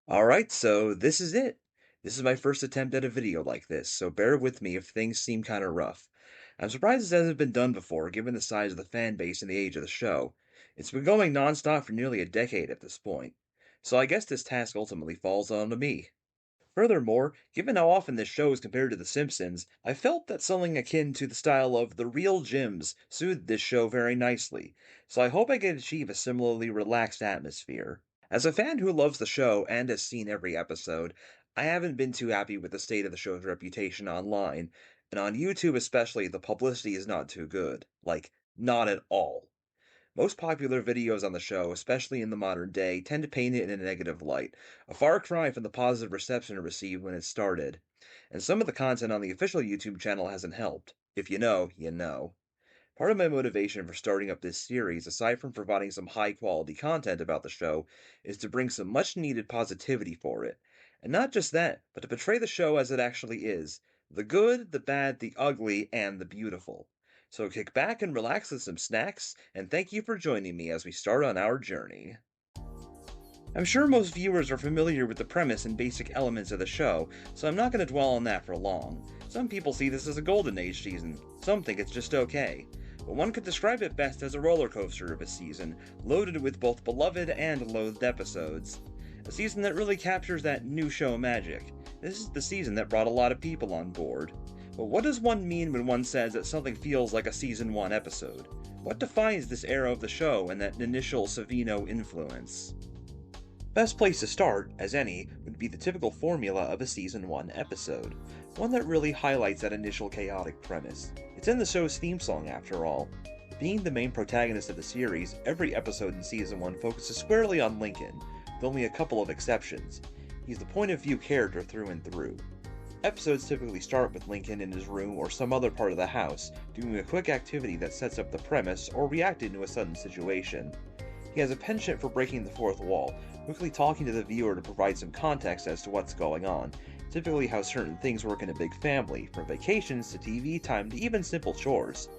Alright, so this is it. This is my first attempt at a video like this, so bear with me if things seem kinda rough. I'm surprised this hasn't been done before, given the size of the fan base and the age of the show. It's been going nonstop for nearly a decade at this point. So I guess this task ultimately falls onto me. Furthermore, given how often this show is compared to The Simpsons, I felt that something akin to the style of The Real Gems soothed this show very nicely, so I hope I can achieve a similarly relaxed atmosphere. As a fan who loves the show and has seen every episode, I haven't been too happy with the state of the show's reputation online, and on YouTube especially, the publicity is not too good. Like, not at all. Most popular videos on the show, especially in the modern day, tend to paint it in a negative light, a far cry from the positive reception it received when it started. And some of the content on the official YouTube channel hasn't helped. If you know, you know. Part of my motivation for starting up this series, aside from providing some high quality content about the show, is to bring some much needed positivity for it. And not just that, but to portray the show as it actually is the good, the bad, the ugly, and the beautiful. So kick back and relax with some snacks, and thank you for joining me as we start on our journey. I'm sure most viewers are familiar with the premise and basic elements of the show, so I'm not going to dwell on that for long. Some people see this as a golden age season, some think it's just okay. But one could describe it best as a roller coaster of a season, loaded with both beloved and loathed episodes. A season that really captures that new show magic. This is the season that brought a lot of people on board. But what does one mean when one says that something feels like a season 1 episode? What defines this era of the show and that initial Savino influence? Best place to start, as any, would be the typical formula of a Season 1 episode, one that really highlights that initial chaotic premise. It's in the show's theme song, after all. Being the main protagonist of the series, every episode in Season 1 focuses squarely on Lincoln, with only a couple of exceptions. He's the point of view character through and through. Episodes typically start with Lincoln in his room or some other part of the house, doing a quick activity that sets up the premise or reacting to a sudden situation. He has a penchant for breaking the fourth wall, quickly talking to the viewer to provide some context as to what's going on, typically how certain things work in a big family, from vacations to TV time to even simple chores.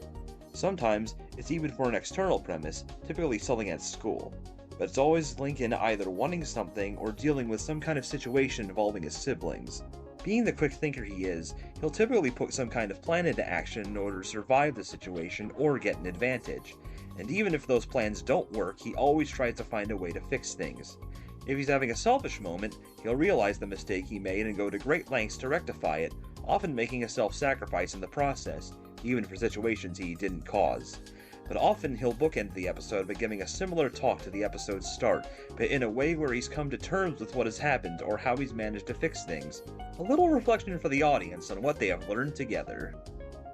Sometimes, it's even for an external premise, typically something at school. But it's always Lincoln either wanting something or dealing with some kind of situation involving his siblings. Being the quick thinker he is, he'll typically put some kind of plan into action in order to survive the situation or get an advantage. And even if those plans don't work, he always tries to find a way to fix things. If he's having a selfish moment, he'll realize the mistake he made and go to great lengths to rectify it, often making a self-sacrifice in the process, even for situations he didn't cause. But often he'll bookend the episode by giving a similar talk to the episode's start, but in a way where he's come to terms with what has happened or how he's managed to fix things. A little reflection for the audience on what they have learned together.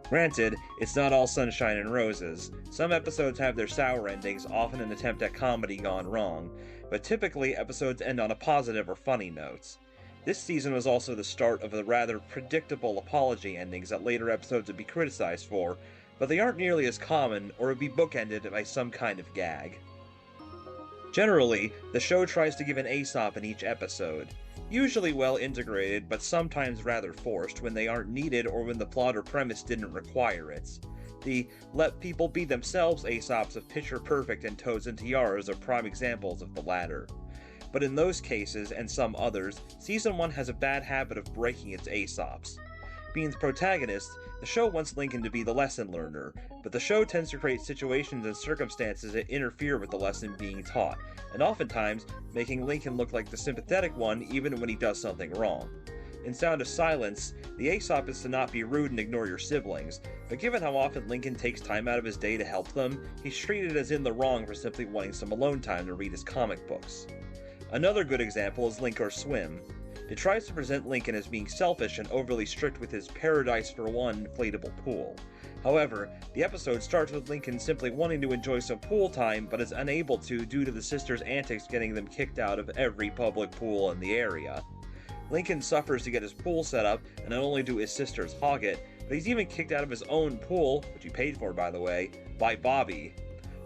Granted, it's not all sunshine and roses. Some episodes have their sour endings, often an attempt at comedy gone wrong, but typically episodes end on a positive or funny notes. This season was also the start of the rather predictable apology endings that later episodes would be criticized for, but they aren't nearly as common or would be bookended by some kind of gag. Generally, the show tries to give an Aesop in each episode, usually well integrated, but sometimes rather forced when they aren't needed or when the plot or premise didn't require it. The let people be themselves Aesops of Picture Perfect and Toads and Tiaras are prime examples of the latter. But in those cases, and some others, Season 1 has a bad habit of breaking its Aesops. Being the protagonist, the show wants Lincoln to be the lesson learner, but the show tends to create situations and circumstances that interfere with the lesson being taught, and oftentimes making Lincoln look like the sympathetic one even when he does something wrong. In Sound of Silence, the Aesop is to not be rude and ignore your siblings, but given how often Lincoln takes time out of his day to help them, he's treated as in the wrong for simply wanting some alone time to read his comic books. Another good example is Link or Swim. It tries to present Lincoln as being selfish and overly strict with his Paradise for One inflatable pool. However, the episode starts with Lincoln simply wanting to enjoy some pool time, but is unable to due to the sisters' antics getting them kicked out of every public pool in the area. Lincoln suffers to get his pool set up, and not only do his sisters hog it, but he's even kicked out of his own pool, which he paid for by the way, by Bobby.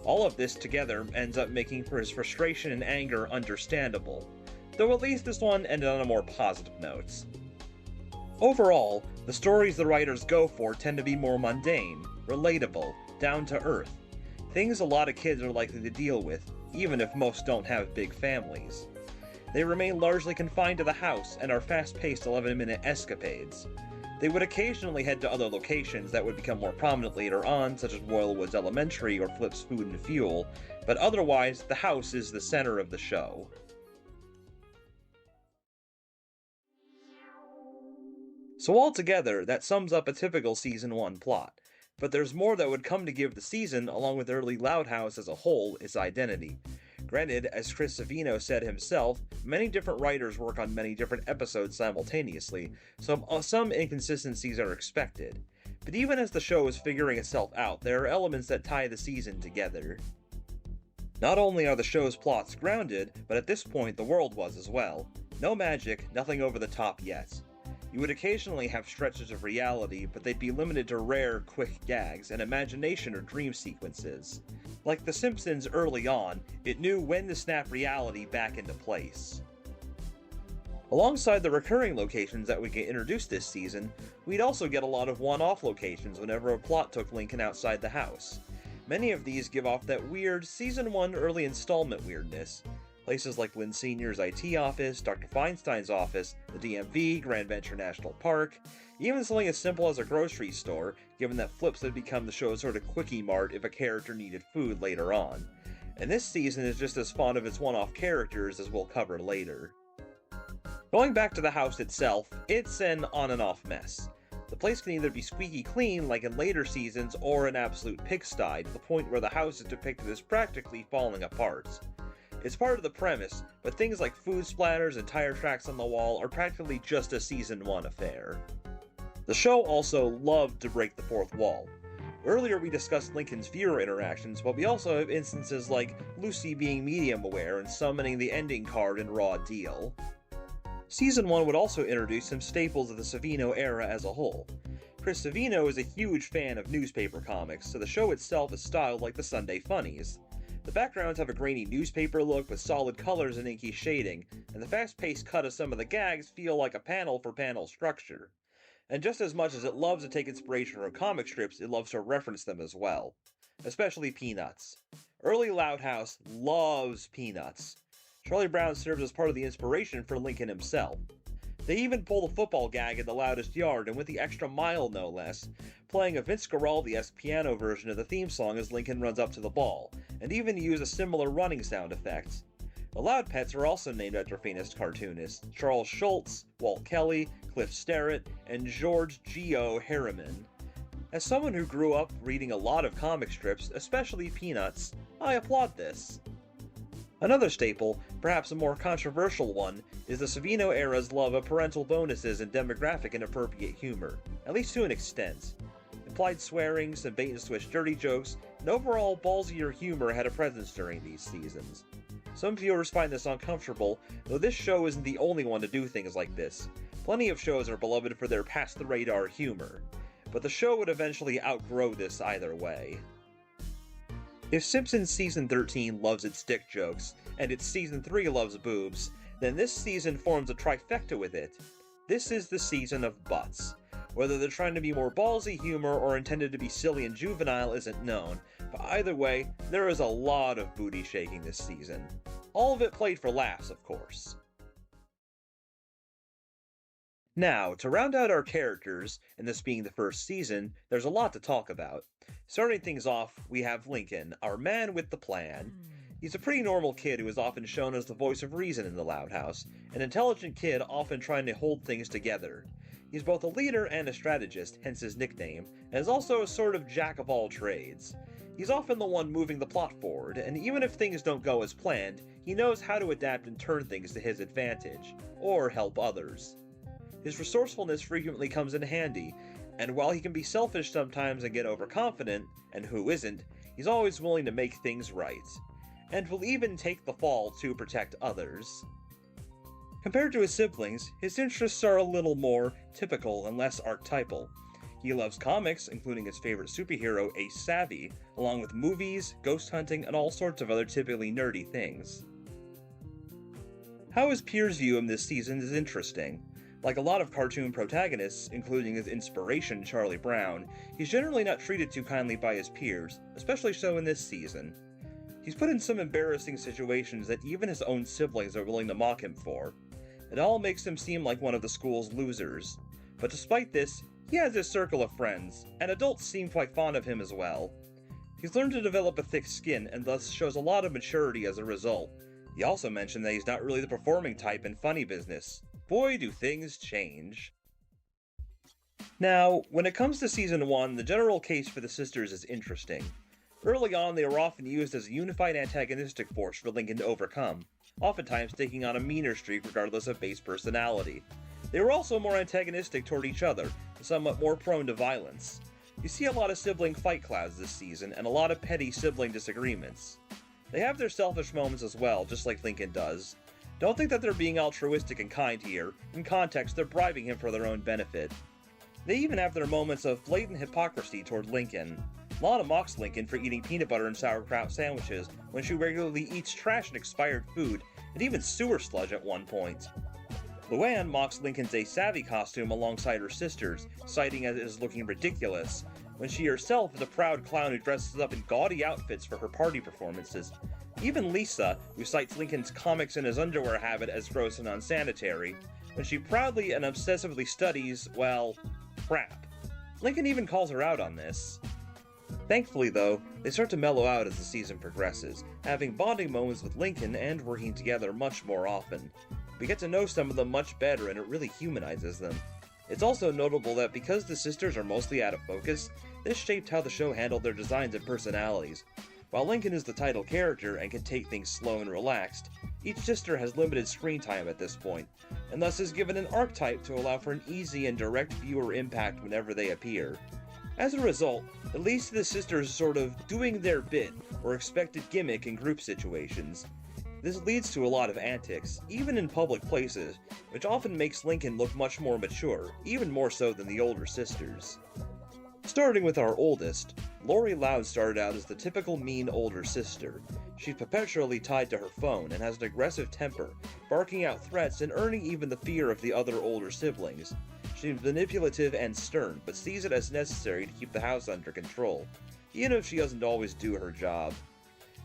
All of this together ends up making for his frustration and anger understandable, though at least this one ended on a more positive note. Overall, the stories the writers go for tend to be more mundane, relatable, down to earth, things a lot of kids are likely to deal with, even if most don't have big families. They remain largely confined to the house and are fast-paced 11-minute escapades. They would occasionally head to other locations that would become more prominent later on, such as Royal Woods Elementary or Flip's Food and Fuel, but otherwise, the house is the center of the show. So altogether, that sums up a typical Season 1 plot, but there's more that would come to give the season, along with early Loud House as a whole, its identity. Granted, as Chris Savino said himself, many different writers work on many different episodes simultaneously, so some inconsistencies are expected. But even as the show is figuring itself out, there are elements that tie the season together. Not only are the show's plots grounded, but at this point the world was as well. No magic, nothing over the top yet. You would occasionally have stretches of reality, but they'd be limited to rare, quick gags and imagination or dream sequences. Like The Simpsons early on, it knew when to snap reality back into place. Alongside the recurring locations that we get introduced this season, we'd also get a lot of one-off locations whenever a plot took Lincoln outside the house. Many of these give off that weird Season 1 early installment weirdness. Places like Lynn Sr.'s IT office, Dr. Feinstein's office, the DMV, Grand Venture National Park, even something as simple as a grocery store, given that Flips had become the show's sort of quickie mart if a character needed food later on. And this season is just as fond of its one-off characters as we'll cover later. Going back to the house itself, it's an on-and-off mess. The place can either be squeaky clean like in later seasons or an absolute pigsty to the point where the house is depicted as practically falling apart. It's part of the premise, but things like food splatters and tire tracks on the wall are practically just a Season 1 affair. The show also loved to break the fourth wall. Earlier we discussed Lincoln's viewer interactions, but we also have instances like Lucy being medium aware and summoning the ending card in Raw Deal. Season 1 would also introduce some staples of the Savino era as a whole. Chris Savino is a huge fan of newspaper comics, so the show itself is styled like the Sunday Funnies. The backgrounds have a grainy newspaper look with solid colors and inky shading, and the fast-paced cut of some of the gags feel like a panel-for-panel structure. And just as much as it loves to take inspiration from comic strips, it loves to reference them as well. Especially Peanuts. Early Loud House loves Peanuts. Charlie Brown serves as part of the inspiration for Lincoln himself. They even pull the football gag in The Loudest Yard, and went the extra mile no less, playing a Vince Guaraldi-esque piano version of the theme song as Lincoln runs up to the ball, and even use a similar running sound effect. The Loud Pets are also named after famous cartoonists Charles Schulz, Walt Kelly, Cliff Starrett, and George Geo Harriman. As someone who grew up reading a lot of comic strips, especially Peanuts, I applaud this. Another staple, perhaps a more controversial one, is the Savino era's love of parental bonuses and demographic inappropriate humor, at least to an extent. Implied swearing, some bait-and-switch dirty jokes, and overall ballsier humor had a presence during these seasons. Some viewers find this uncomfortable, though this show isn't the only one to do things like this. Plenty of shows are beloved for their past-the-radar humor, but the show would eventually outgrow this either way. If Simpsons Season 13 loves its dick jokes, and its Season 3 loves boobs, then this season forms a trifecta with it. This is the season of butts. Whether they're trying to be more ballsy humor or intended to be silly and juvenile isn't known, but either way, there is a lot of booty shaking this season. All of it played for laughs, of course. Now, to round out our characters, and this being the first season, there's a lot to talk about. Starting things off, we have Lincoln, our man with the plan. He's a pretty normal kid who is often shown as the voice of reason in the Loud House, an intelligent kid often trying to hold things together. He's both a leader and a strategist, hence his nickname, and is also a sort of jack of all trades. He's often the one moving the plot forward, and even if things don't go as planned, he knows how to adapt and turn things to his advantage, or help others. His resourcefulness frequently comes in handy, and while he can be selfish sometimes and get overconfident, and who isn't, he's always willing to make things right, and will even take the fall to protect others. Compared to his siblings, his interests are a little more typical and less archetypal. He loves comics, including his favorite superhero, Ace Savvy, along with movies, ghost hunting, and all sorts of other typically nerdy things. How his peers view him this season is interesting. Like a lot of cartoon protagonists, including his inspiration, Charlie Brown, he's generally not treated too kindly by his peers, especially so in this season. He's put in some embarrassing situations that even his own siblings are willing to mock him for. It all makes him seem like one of the school's losers. But despite this, he has his circle of friends, and adults seem quite fond of him as well. He's learned to develop a thick skin and thus shows a lot of maturity as a result. He also mentioned that he's not really the performing type in funny business. Boy, do things change. Now, when it comes to Season 1, the general case for the sisters is interesting. Early on, they were often used as a unified antagonistic force for Lincoln to overcome, oftentimes taking on a meaner streak regardless of base personality. They were also more antagonistic toward each other, and somewhat more prone to violence. You see a lot of sibling fight clouds this season, and a lot of petty sibling disagreements. They have their selfish moments as well, just like Lincoln does. Don't think that they're being altruistic and kind here. In context, they're bribing him for their own benefit. They even have their moments of blatant hypocrisy toward Lincoln. Lana mocks Lincoln for eating peanut butter and sauerkraut sandwiches when she regularly eats trash and expired food, and even sewer sludge at one point. Luann mocks Lincoln's A Savvy costume alongside her sisters, citing it as looking ridiculous, when she herself is a proud clown who dresses up in gaudy outfits for her party performances. Even Lisa, who cites Lincoln's comics and his underwear habit as gross and unsanitary, when she proudly and obsessively studies, well, crap. Lincoln even calls her out on this. Thankfully, though, they start to mellow out as the season progresses, having bonding moments with Lincoln and working together much more often. We get to know some of them much better and it really humanizes them. It's also notable that because the sisters are mostly out of focus, this shaped how the show handled their designs and personalities. While Lincoln is the title character and can take things slow and relaxed, each sister has limited screen time at this point, and thus is given an archetype to allow for an easy and direct viewer impact whenever they appear. As a result, it leads to the sisters sort of doing their bit, or expected gimmick in group situations. This leads to a lot of antics, even in public places, which often makes Lincoln look much more mature, even more so than the older sisters. Starting with our oldest, Lori Loud started out as the typical mean older sister. She's perpetually tied to her phone and has an aggressive temper, barking out threats and earning even the fear of the other older siblings. She's manipulative and stern, but sees it as necessary to keep the house under control, even if she doesn't always do her job.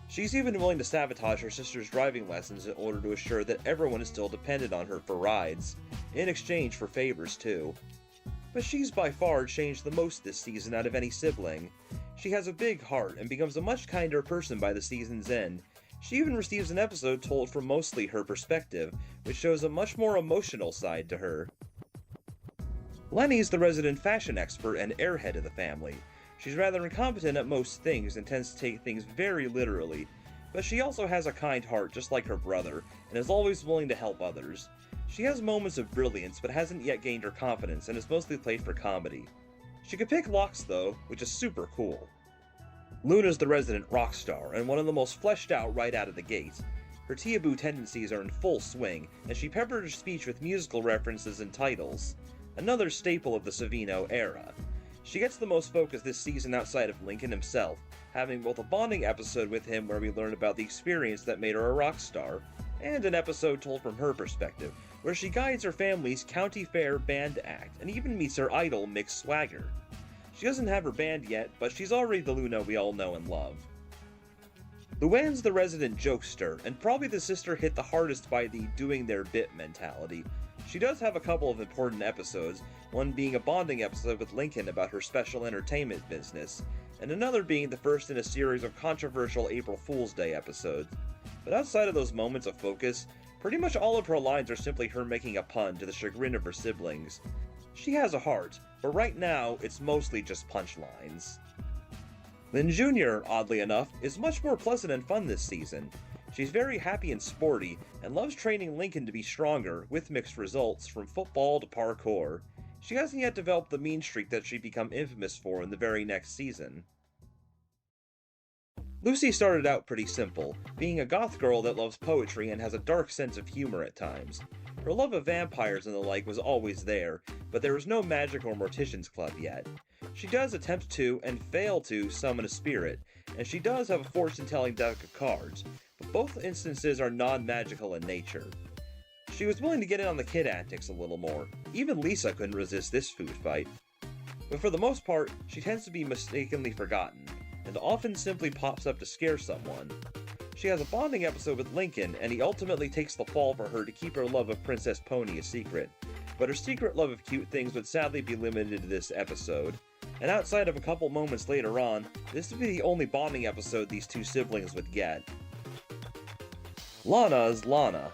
She's even willing to sabotage her sister's driving lessons in order to assure that everyone is still dependent on her for rides, in exchange for favors too. But she's by far changed the most this season out of any sibling. She has a big heart and becomes a much kinder person by the season's end. She even receives an episode told from mostly her perspective, which shows a much more emotional side to her. Lenny's the resident fashion expert and airhead of the family. She's rather incompetent at most things and tends to take things very literally, but she also has a kind heart just like her brother, and is always willing to help others. She has moments of brilliance, but hasn't yet gained her confidence, and is mostly played for comedy. She can pick locks though, which is super cool. Luna's the resident rock star, and one of the most fleshed out right out of the gate. Her Teaboo tendencies are in full swing, and she peppered her speech with musical references and titles. Another staple of the Savino era. She gets the most focus this season outside of Lincoln himself, having both a bonding episode with him where we learn about the experience that made her a rock star, and an episode told from her perspective, where she guides her family's county fair band act, and even meets her idol Mick Swagger. She doesn't have her band yet, but she's already the Luna we all know and love. Luann's the resident jokester, and probably the sister hit the hardest by the doing their bit mentality. She does have a couple of important episodes, one being a bonding episode with Lincoln about her special entertainment business, and another being the first in a series of controversial April Fool's Day episodes. But outside of those moments of focus, pretty much all of her lines are simply her making a pun to the chagrin of her siblings. She has a heart, but right now it's mostly just punchlines. Lynn Jr., oddly enough, is much more pleasant and fun this season. She's very happy and sporty, and loves training Lincoln to be stronger, with mixed results, from football to parkour. She hasn't yet developed the mean streak that she'd become infamous for in the very next season. Lucy started out pretty simple, being a goth girl that loves poetry and has a dark sense of humor at times. Her love of vampires and the like was always there, but there was no magic or mortician's club yet. She does attempt to, and fail to, summon a spirit, and she does have a fortune-telling deck of cards, but both instances are non-magical in nature. She was willing to get in on the kid antics a little more. Even Lisa couldn't resist this food fight. But for the most part, she tends to be mistakenly forgotten, and often simply pops up to scare someone. She has a bonding episode with Lincoln, and he ultimately takes the fall for her to keep her love of Princess Pony a secret. But her secret love of cute things would sadly be limited to this episode. And outside of a couple moments later on, this would be the only bonding episode these two siblings would get. Lana is Lana.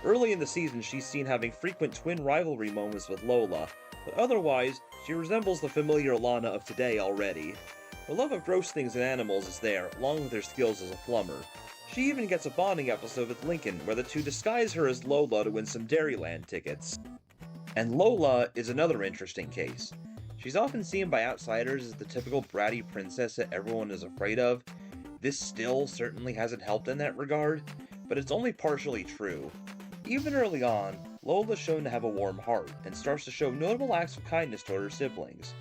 Early in the season, she's seen having frequent twin rivalry moments with Lola, but otherwise, she resembles the familiar Lana of today already. Her love of gross things and animals is there, along with her skills as a plumber. She even gets a bonding episode with Lincoln, where the two disguise her as Lola to win some Dairyland tickets. And Lola is another interesting case. She's often seen by outsiders as the typical bratty princess that everyone is afraid of. This still certainly hasn't helped in that regard, but it's only partially true. Even early on, Lola's shown to have a warm heart, and starts to show notable acts of kindness toward her siblings.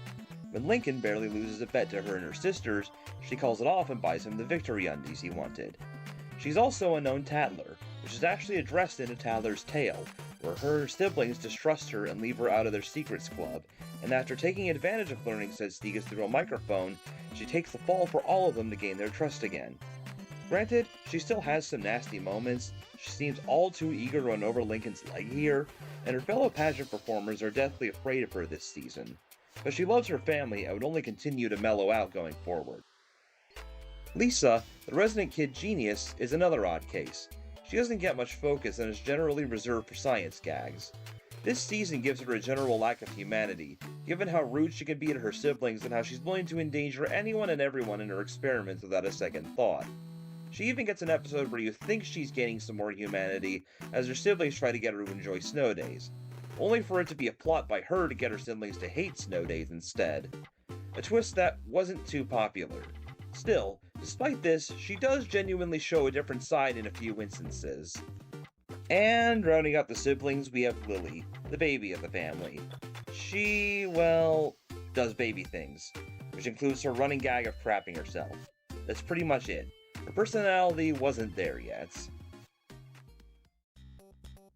When Lincoln barely loses a bet to her and her sisters, she calls it off and buys him the victory undies he wanted. She's also a known tattler, which is actually addressed in A Tattler's Tale, where her siblings distrust her and leave her out of their secrets club, and after taking advantage of learning said Stigas through a microphone, she takes the fall for all of them to gain their trust again. Granted, she still has some nasty moments. She seems all too eager to run over Lincoln's leg here, and her fellow pageant performers are deathly afraid of her this season. But she loves her family and would only continue to mellow out going forward. Lisa, the resident kid genius, is another odd case. She doesn't get much focus and is generally reserved for science gags. This season gives her a general lack of humanity, given how rude she can be to her siblings and how she's willing to endanger anyone and everyone in her experiments without a second thought. She even gets an episode where you think she's gaining some more humanity as her siblings try to get her to enjoy snow days, only for it to be a plot by her to get her siblings to hate snow days instead. A twist that wasn't too popular. Still, despite this, she does genuinely show a different side in a few instances. And rounding out the siblings, we have Lily, the baby of the family. She, well, does baby things, which includes her running gag of crapping herself. That's pretty much it. Her personality wasn't there yet.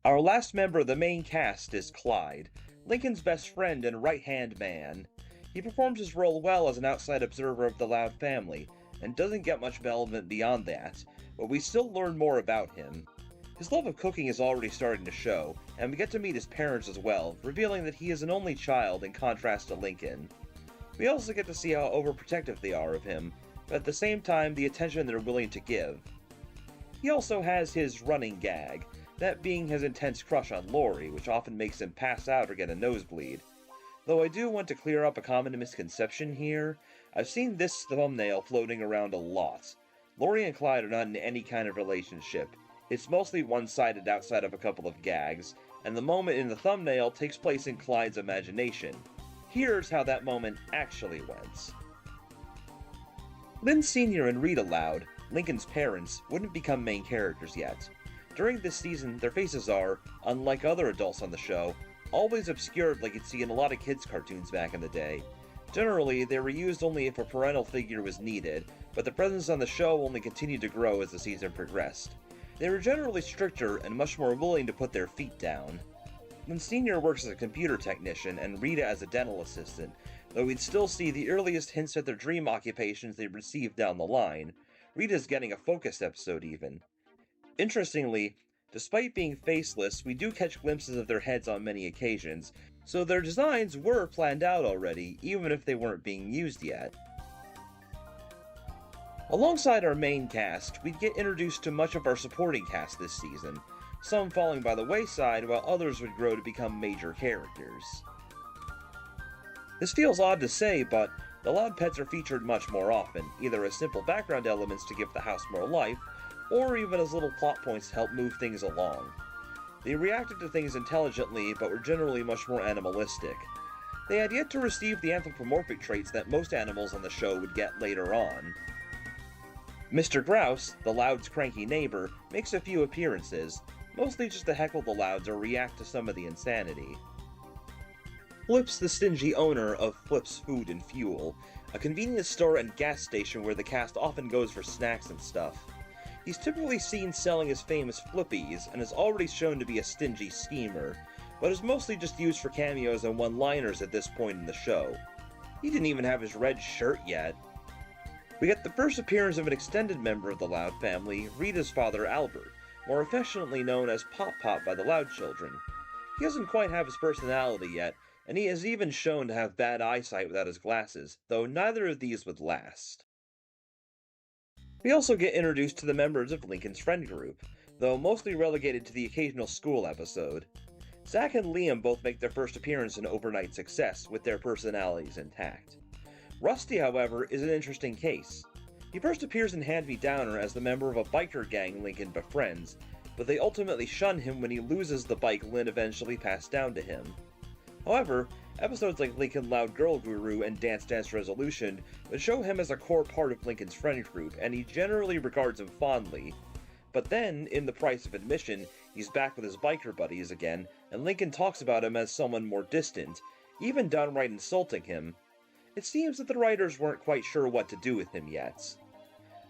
Our last member of the main cast is Clyde, Lincoln's best friend and right-hand man. He performs his role well as an outside observer of the Loud family, and doesn't get much development beyond that, but we still learn more about him. His love of cooking is already starting to show, and we get to meet his parents as well, revealing that he is an only child in contrast to Lincoln. We also get to see how overprotective they are of him, but at the same time the attention they're willing to give. He also has his running gag, that being his intense crush on Lori, which often makes him pass out or get a nosebleed. Though I do want to clear up a common misconception here, I've seen this thumbnail floating around a lot. Lori and Clyde are not in any kind of relationship. It's mostly one-sided outside of a couple of gags, and the moment in the thumbnail takes place in Clyde's imagination. Here's how that moment actually went. Lynn Sr. and Rita Loud, Lincoln's parents, wouldn't become main characters yet. During this season, their faces are, unlike other adults on the show, always obscured like you'd see in a lot of kids' cartoons back in the day. Generally, they were used only if a parental figure was needed, but the presence on the show only continued to grow as the season progressed. They were generally stricter and much more willing to put their feet down. Lynn Sr. works as a computer technician and Rita as a dental assistant, though we'd still see the earliest hints at their dream occupations they received down the line. Rita's getting a focused episode even. Interestingly, despite being faceless, we do catch glimpses of their heads on many occasions, so their designs were planned out already, even if they weren't being used yet. Alongside our main cast, we'd get introduced to much of our supporting cast this season, some falling by the wayside while others would grow to become major characters. This feels odd to say, but the Loud pets are featured much more often, either as simple background elements to give the house more life, or even as little plot points to help move things along. They reacted to things intelligently, but were generally much more animalistic. They had yet to receive the anthropomorphic traits that most animals on the show would get later on. Mr. Grouse, the Loud's cranky neighbor, makes a few appearances, mostly just to heckle the Louds or react to some of the insanity. Flip's the stingy owner of Flip's Food and Fuel, a convenience store and gas station where the cast often goes for snacks and stuff. He's typically seen selling his famous Flippies, and is already shown to be a stingy schemer, but is mostly just used for cameos and one-liners at this point in the show. He didn't even have his red shirt yet. We get the first appearance of an extended member of the Loud family, Rita's father Albert, more affectionately known as Pop Pop by the Loud children. He doesn't quite have his personality yet, and he is even shown to have bad eyesight without his glasses, though neither of these would last. We also get introduced to the members of Lincoln's friend group, though mostly relegated to the occasional school episode. Zach and Liam both make their first appearance in Overnight Success, with their personalities intact. Rusty, however, is an interesting case. He first appears in Hand Me Downer as the member of a biker gang Lincoln befriends, but they ultimately shun him when he loses the bike Lynn eventually passed down to him. However, episodes like Lincoln Loud Girl Guru and Dance Dance Resolution would show him as a core part of Lincoln's friend group, and he generally regards him fondly. But then, in The Price of Admission, he's back with his biker buddies again, and Lincoln talks about him as someone more distant, even downright insulting him. It seems that the writers weren't quite sure what to do with him yet.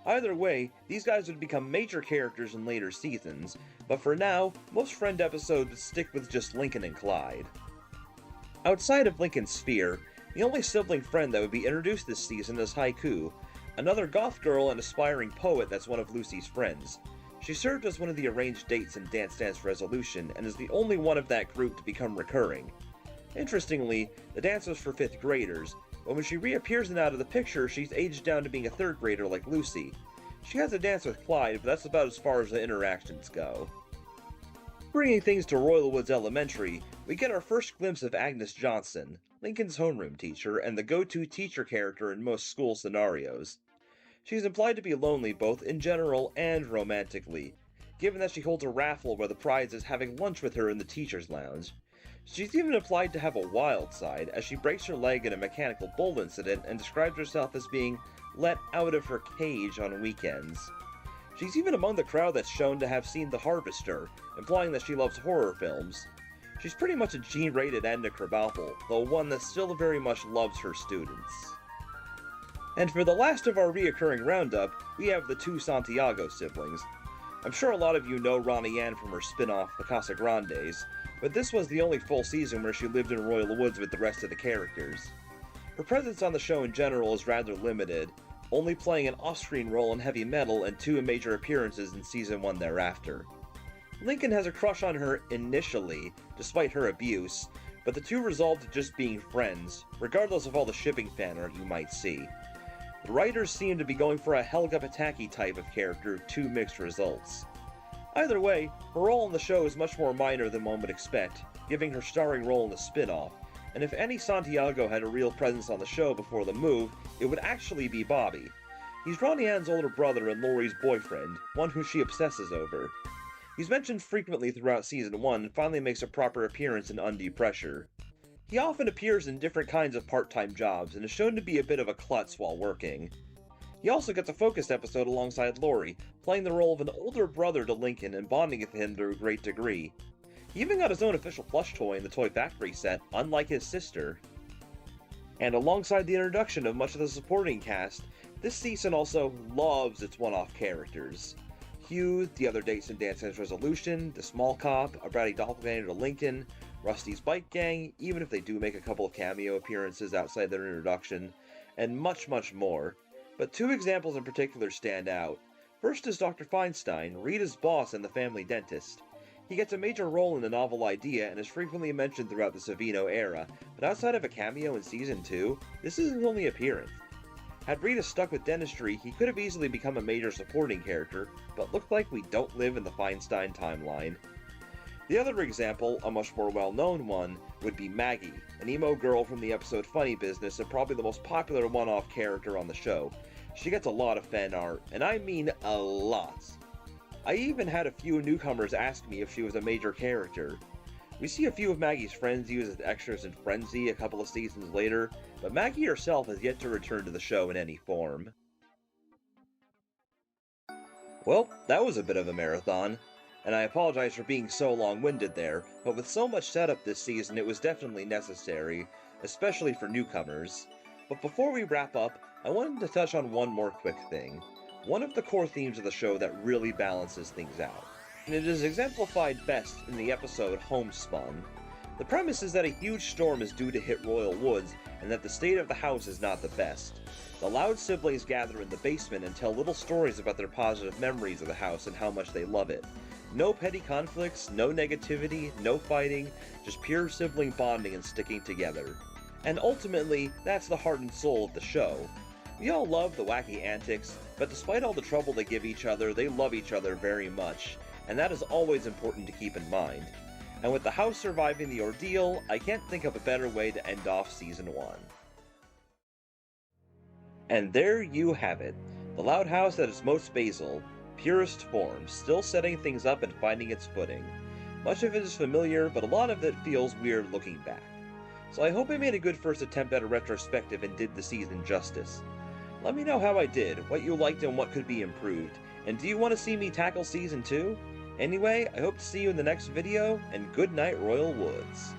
Either way, these guys would become major characters in later seasons, but for now, most Friend episodes stick with just Lincoln and Clyde. Outside of Lincoln's sphere, the only sibling friend that would be introduced this season is Haiku, another goth girl and aspiring poet that's one of Lucy's friends. She served as one of the arranged dates in Dance Dance Resolution, and is the only one of that group to become recurring. Interestingly, the dance was for 5th graders, but when she reappears in Out of the Picture, she's aged down to being a 3rd grader like Lucy. She has a dance with Clyde, but that's about as far as the interactions go. Bringing things to Royal Woods Elementary, we get our first glimpse of Agnes Johnson, Lincoln's homeroom teacher and the go-to teacher character in most school scenarios. She's implied to be lonely both in general and romantically, given that she holds a raffle where the prize is having lunch with her in the teacher's lounge. She's even implied to have a wild side, as she breaks her leg in a mechanical bull incident and describes herself as being let out of her cage on weekends. She's even among the crowd that's shown to have seen The Harvester, implying that she loves horror films. She's pretty much a G-rated Edna Krabappel, though one that still very much loves her students. And for the last of our reoccurring roundup, we have the 2 Santiago siblings. I'm sure a lot of you know Ronnie Ann from her spin-off, The Casa Grandes, but this was the only full season where she lived in Royal Woods with the rest of the characters. Her presence on the show in general is rather limited, only playing an off-screen role in Heavy Metal and 2 major appearances in Season 1 thereafter. Lincoln has a crush on her initially, despite her abuse, but the two resolve to just being friends, regardless of all the shipping fan art you might see. The writers seem to be going for a Helga Pataki type of character with 2 mixed results. Either way, her role in the show is much more minor than one would expect, giving her starring role in the spin-off, and if any Santiago had a real presence on the show before the move, it would actually be Bobby. He's Ronnie Ann's older brother and Laurie's boyfriend, one who she obsesses over. He's mentioned frequently throughout Season 1 and finally makes a proper appearance in Undue Pressure. He often appears in different kinds of part-time jobs and is shown to be a bit of a klutz while working. He also gets a focused episode alongside Laurie, playing the role of an older brother to Lincoln and bonding with him to a great degree. He even got his own official plush toy in the Toy Factory set, unlike his sister. And alongside the introduction of much of the supporting cast, this season also loves its one-off characters. Hugh, the other dates in Dance Dance Resolution, the Small Cop, a bratty doppelganger to Lincoln, Rusty's Bike Gang, even if they do make a couple of cameo appearances outside their introduction, and much, much more. But 2 examples in particular stand out. First is Dr. Feinstein, Rita's boss and the family dentist. He gets a major role in the novel Idea and is frequently mentioned throughout the Savino era, but outside of a cameo in Season 2, this is his only appearance. Had Rita stuck with dentistry, he could have easily become a major supporting character, but looked like we don't live in the Feinstein timeline. The other example, a much more well-known one, would be Maggie, an emo girl from the episode Funny Business and probably the most popular one-off character on the show. She gets a lot of fan art, and I mean a lot. I even had a few newcomers ask me if she was a major character. We see a few of Maggie's friends used as extras in Frenzy a couple of seasons later, but Maggie herself has yet to return to the show in any form. Well, that was a bit of a marathon, and I apologize for being so long-winded there, but with so much setup this season it was definitely necessary, especially for newcomers. But before we wrap up, I wanted to touch on one more quick thing. One of the core themes of the show that really balances things out. And it is exemplified best in the episode Homespun. The premise is that a huge storm is due to hit Royal Woods, and that the state of the house is not the best. The Loud siblings gather in the basement and tell little stories about their positive memories of the house and how much they love it. No petty conflicts, no negativity, no fighting, just pure sibling bonding and sticking together. And ultimately, that's the heart and soul of the show. We all love the wacky antics, but despite all the trouble they give each other, they love each other very much, and that is always important to keep in mind. And with the house surviving the ordeal, I can't think of a better way to end off Season 1. And there you have it, the Loud House at its most basal, purest form, still setting things up and finding its footing. Much of it is familiar, but a lot of it feels weird looking back. So I hope I made a good first attempt at a retrospective and did the season justice. Let me know how I did, what you liked and what could be improved, and do you want to see me tackle Season 2? Anyway, I hope to see you in the next video, and good night, Royal Woods.